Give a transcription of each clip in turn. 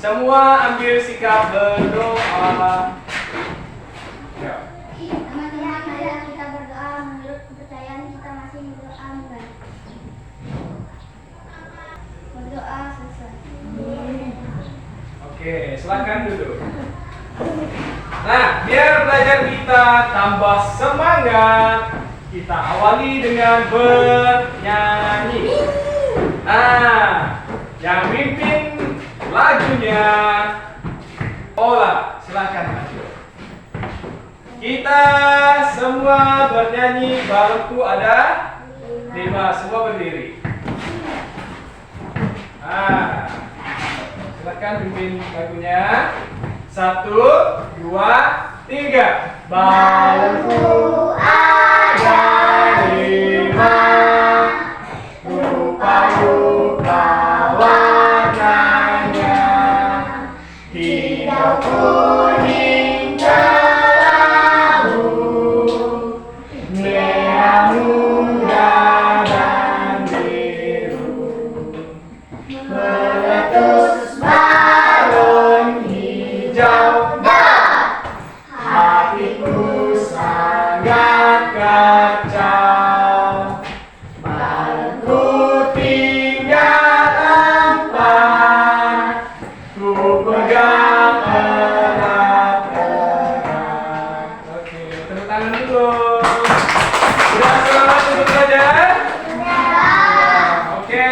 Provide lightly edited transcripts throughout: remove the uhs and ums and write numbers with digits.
Semua ambil sikap berdoa. Ya. Teman-teman, marilah kita berdoa. Menurut kepercayaan kita masih berdoa bukan? Berdoa selesai. Oke, silakan duduk. Nah, biar belajar kita tambah semangat, kita awali dengan bernyanyi. Nah, yang mimpin lagunya Ola, silakan maju. Kita semua bernyanyi, barengku ada 5, semua berdiri. Nah, silakan pimpin lagunya. 1, 2, 3. Barengku ada 5, rupa-rupa warnanya, hijau, kuning, kelabu, merah muda dan biru, meletus balon hijau, hatiku sangat kacau. Balonku tinggal 4, ku pegang erat-erat. Oke, tepuk tangan dulu. Sudah selamat untuk belajar? Oke.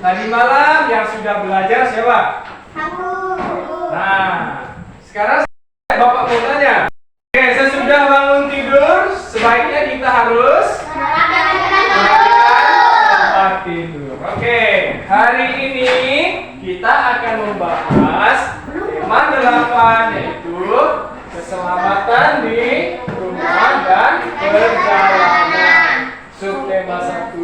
Tadi malam yang sudah belajar siapa? Aku. Nah, sekarang Bapak mau tanya. Oke, sesudah bangun tidur, sebaiknya kita harus tempat tidur. Oke, hari ini kita akan membahas tema 8, yaitu keselamatan di rumah dan perjalanan. Subtema 1,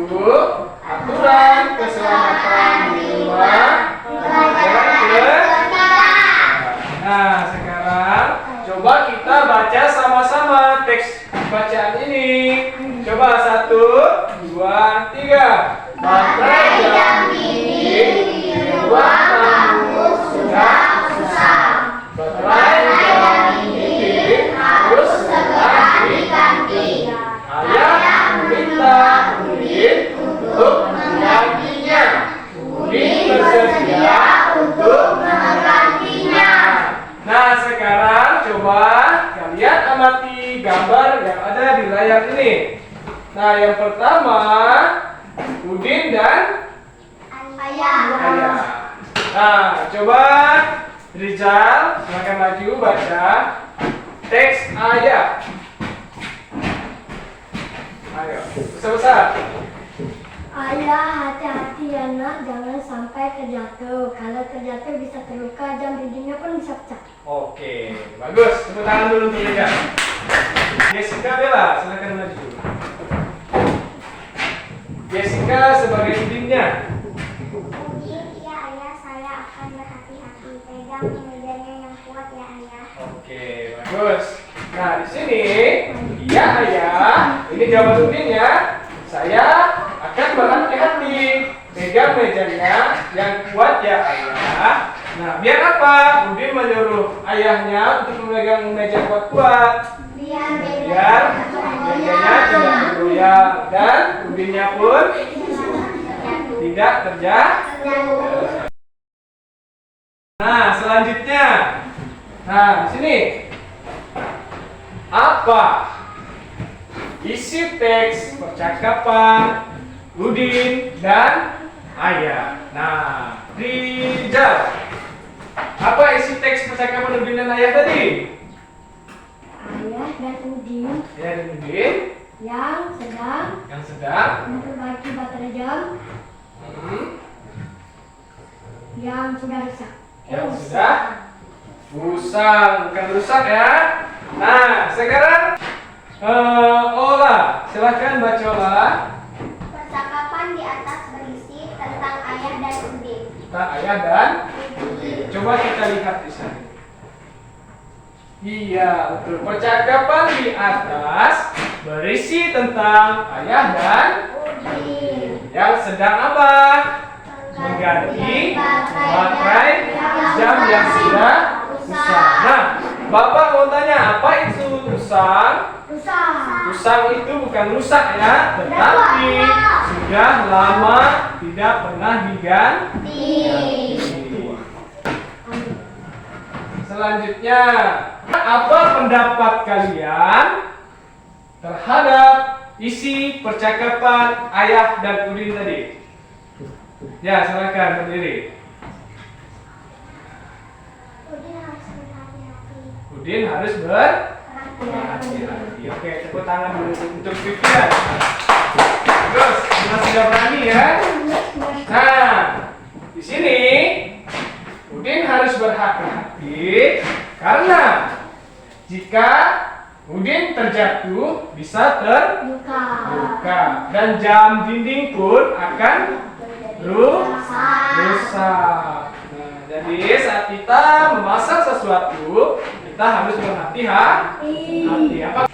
aturan keselamatan di rumah dan perjalanan. Nah, sekarang coba kita baca sama-sama teks bacaan ini. Coba 1, 2, 3. Baterai jam ini di ruang tamu sudah susah. Baterai jam ini harus segera diganti. Ayah meminta Udin untuk menggantinya. Udin bersedia untuk menggantinya. Nah, sekarang coba kalian amati gambar yang ada di layar ini. Nah, yang pertama Udin dan Ayah. Nah, coba Rizal, silakan maju baca teks Ayah. Ayo, besar-besar. Ayah, hati-hati ya nak, jangan sampai terjatuh. Kalau terjatuh bisa terluka, jam dindingnya pun bisa pecah. Oke, bagus. Tepuk tangan dulu untuk Rizal. Jessica Bella, silakan maju. Jessica sebagai Udinnya. Udin, ya ayah, saya akan berhati-hati. Pegang mejanya yang kuat ya ayah. Oke, bagus. Nah, di sini, iya ayah. Ini jawaban Udin ya. Saya akan berhati-hati. Pegang mejanya yang kuat ya ayah. Nah, biar apa? Udin menyuruh ayahnya untuk memegang meja kuat-kuat. Biar Mejanya tidak bergoyang dan Udinnya pun tidak terjatuh. Nah, selanjutnya. Nah, di sini. Apa isi teks percakapan Udin dan Ayah? Nah, Rizal, apa isi teks percakapan Udin dan Ayah tadi? Ayah dan Udin Ayah dan Udin yang sedang memperbaiki baterai jam yang sudah rusak. Yang sudah bukan rusak ya. Nah, sekarang Ola, silakan baca Ola. Percakapan di atas berisi tentang ayah dan Udin. Tentang Ayah dan Udin. Coba kita lihat di sana. Iya, betul. Percakapan di atas berisi tentang Ayah dan Udin yang sedang apa? mengganti baterai jam yang sudah usang. Nah, Bapak mau tanya, apa itu usang? Usang itu bukan rusak ya, tetapi sudah lama tidak pernah diganti. Selanjutnya, apa pendapat kalian terhadap isi percakapan Ayah dan Udin tadi? Ya, silakan berdiri. Udin harus berhati-hati. Oke, tepuk tangan dulu untuk Vivian. Terus, sudah berani ya. Nah, di sini Udin harus berhati-hati karena jika Udin terjatuh bisa terluka dan jam dinding pun akan rusak. Nah, jadi saat kita memasang sesuatu kita harus berhati-hati. Apa?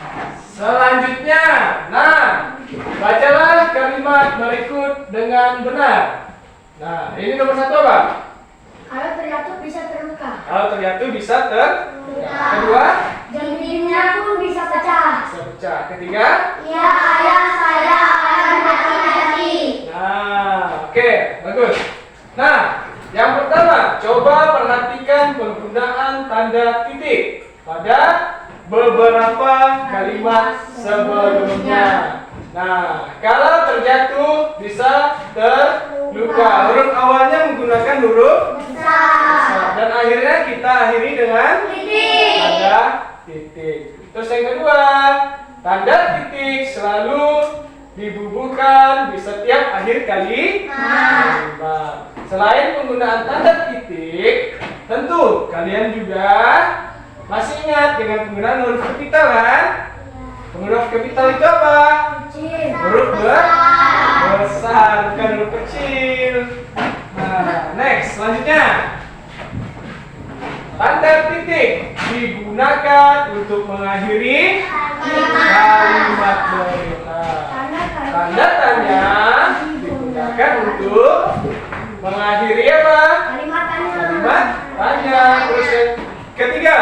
Selanjutnya, nah, bacalah kalimat berikut dengan benar. Nah, ini nomor 1 apa? Kalau terjatuh bisa terluka. Kalau terjatuh bisa terluka. Kedua, Dindingnya pun bisa pecah. bisa pecah. Ketiga, Ya ayah, saya akan hati-hati. nah, oke, bagus. Nah, yang pertama, coba perhatikan penggunaan tanda titik pada beberapa kalimat sebelumnya. Nah, kalau terjatuh bisa terluka. Huruf awalnya menggunakan huruf besar dan akhirnya kita akhiri dengan tanda titik. Terus yang kedua, tanda titik selalu dibubuhkan di setiap akhir kalimat. Selain penggunaan tanda titik, tentu kalian juga masih ingat dengan penggunaan huruf kapital kan? Huruf kapital itu apa? Huruf besar, bukan huruf kecil. Nah, next, selanjutnya. Tanda titik digunakan untuk mengakhiri kalimat berita. Tanda tanya digunakan untuk mengakhiri apa? Kalimat tanya. Terus yang ketiga,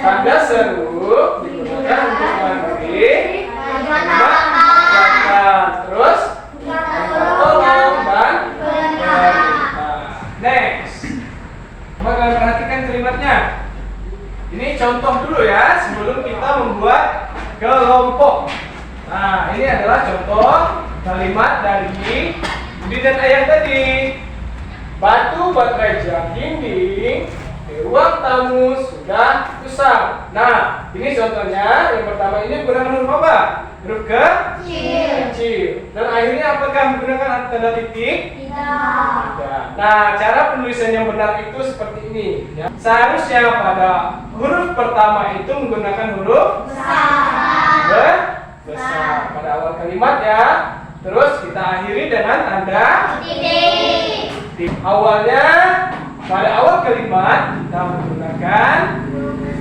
tanda seru digunakan untuk mengakhiri kalimat kata. Terus tolong dan berita. Next, coba kalian perhatikan kalimatnya. Ini contoh dulu ya sebelum kita membuat kelompok. Nah, ini adalah contoh kalimat dari Budi dan Ayah tadi. Batu baterai jam dinding di ruang tamu sudah usang. Nah, ini contohnya. Yang pertama ini menggunakan huruf apa? Huruf kecil. Dan akhirnya apakah menggunakan tanda titik? Tidak. Nah, cara penulisan yang benar itu seperti ini. Ya. Seharusnya pada huruf pertama itu menggunakan huruf besar pada awal kalimat ya. Terus kita akhiri dengan tanda titik. Awalnya pada awal kalimat kita menggunakan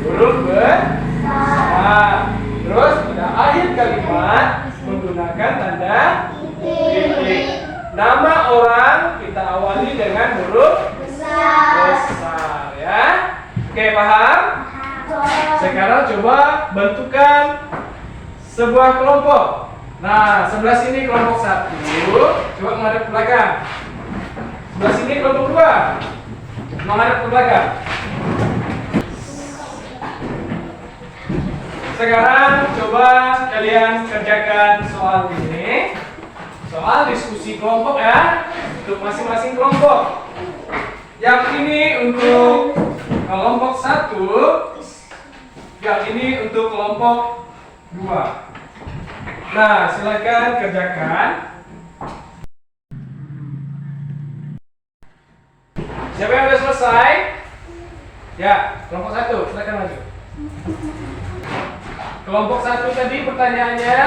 huruf besar. Terus pada akhir kalimat menggunakan tanda titik. Nama orang kita awali dengan huruf besar ya. Oke, paham? Sekarang coba bentukan sebuah kelompok. Nah, sebelah sini kelompok 1. Coba menghadap ke belakang. Sebelah sini kelompok 2. Menghadap ke belakang. Sekarang coba kalian kerjakan soal ini. Soal diskusi kelompok ya. Untuk masing-masing kelompok. Yang ini untuk kelompok 1. Yang ini untuk kelompok 2. Nah, silakan kerjakan. Siapa yang sudah selesai? Ya, kelompok 1, silakan maju. Kelompok 1 tadi pertanyaannya,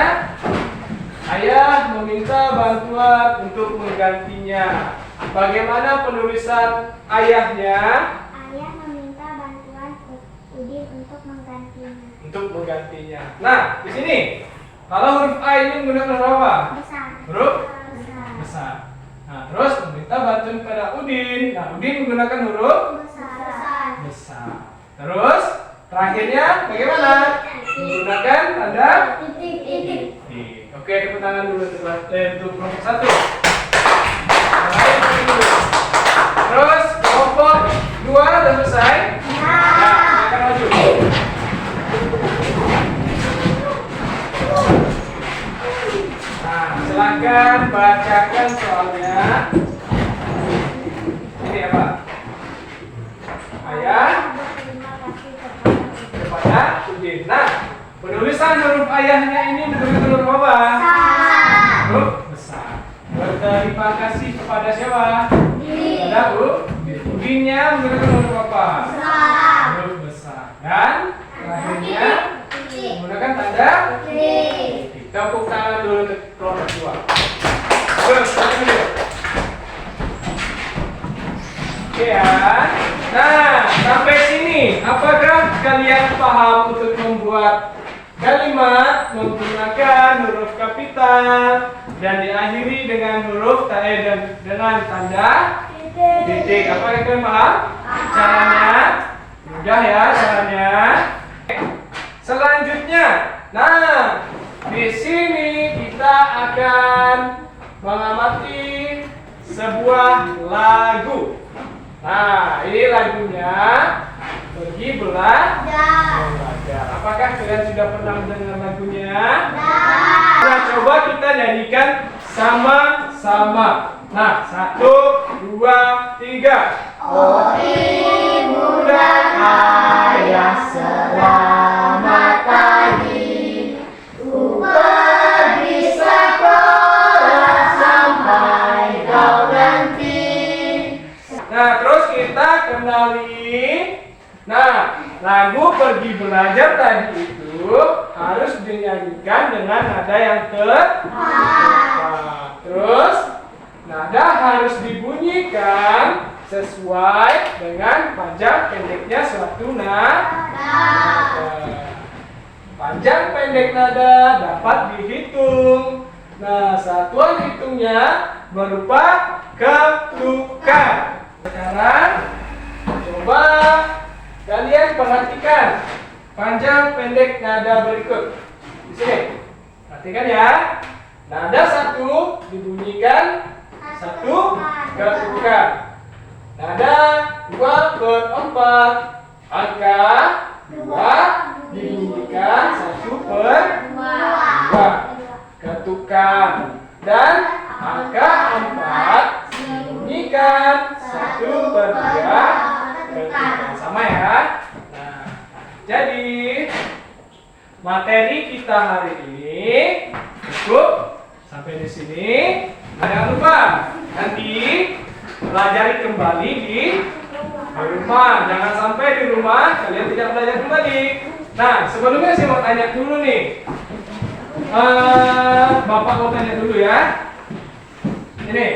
Ayah meminta bantuan untuk menggantinya. Bagaimana penulisan ayahnya? Ayah meminta bantuan Udin untuk menggantinya. Nah, di sini kalau huruf A ini menggunakan huruf apa? Besar. Huruf besar. Nah, Terus meminta bantuan kepada Udin. Nah, Udin menggunakan huruf besar. Terus terakhirnya bagaimana? Menggunakan tanda titik. Oke, tepuk tangan dulu untuk kelompok 1. Terus kelompok 2 sudah selesai. Nah, silakan maju. Nah, silakan bacakan soalnya. Ini apa? Ayah kepada Udin. Nah, penulisan huruf ayahnya ini menggunakan huruf apa? Huruf besar. Berterima kasih kepada siapa? Kepada Udinnya menggunakan huruf apa? Huruf besar. Dan terakhirnya menggunakan tanda titik. Tepuk tangan dulu untuk kelompok 2. Terus, oke ya. Nah, sampai sini, apakah kalian paham untuk membuat kalimat menggunakan huruf kapital dan diakhiri dengan huruf dan dengan tanda titik? Apakah kalian paham caranya? Mudah ya caranya. Selanjutnya, nah di sini kita akan mengamati sebuah lagu. Nah, ini lagunya Pergi Belajar. Apakah kalian sudah pernah mendengar lagunya? Nah, coba kita nyanyikan sama-sama. Nah, 1, 2, 3. Oh ibu dan ayah selamat pagi. Ku pergi sekolah sampai kau nanti. Nah, terus kita kenali. Nah, lagu Pergi Belajar tadi itu harus dinyanyikan dengan nada yang tepat. Terus nada harus dibunyikan sesuai dengan panjang pendeknya suatu nada. Panjang pendek nada dapat dihitung. Nah, satuan hitungnya berupa ketukan. Sekarang coba kalian perhatikan panjang pendek nada berikut. Di sini. Perhatikan ya. Nada 1 dibunyikan 1 ketukan. Nada 2 ke 4. Angka 2 dibunyikan 1 per 2 ketukan. Dan angka 4 dibunyikan 1 per 2 ketukan. Sama ya. Nah, jadi materi kita hari ini cukup sampai di sini. Jangan lupa nanti pelajari kembali di rumah. Jangan sampai di rumah kalian tidak belajar kembali. Nah, sebelumnya saya mau tanya dulu nih. Bapak mau tanya dulu ya. Ini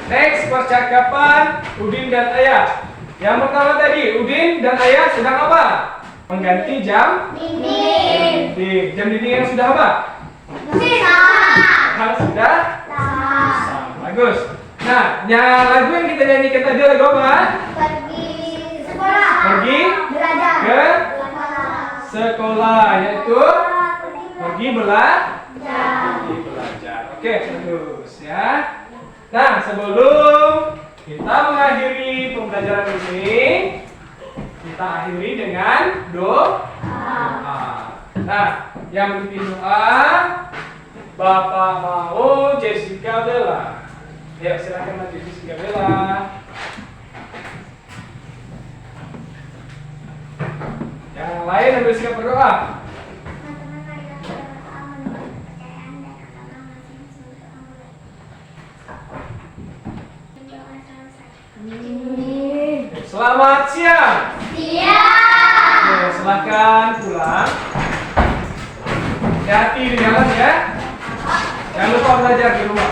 teks percakapan Udin dan Ayah. Yang pertama tadi, Udin dan Ayah sedang apa? Mengganti jam dinding. Jam dinding yang sudah apa? Yang sudah bagus. Nah, lagu yang kita nyanyikan tadi lagu apa? Pergi sekolah. Pergi Belajar. ke sekolah, yaitu pergi belajar. Oke, terus ya. Nah, sebelum kita mengakhiri pembelajaran ini, kita akhiri dengan doa. Nah, yang memimpin doa Bapak mau Jessica Bella. Ya, silakan maju Jessica Bella. Yang lain ambil siap berdoa. Selamat siang. Oke, silakan pulang. Hati-hati di jalan ya. Jangan lupa belajar di rumah.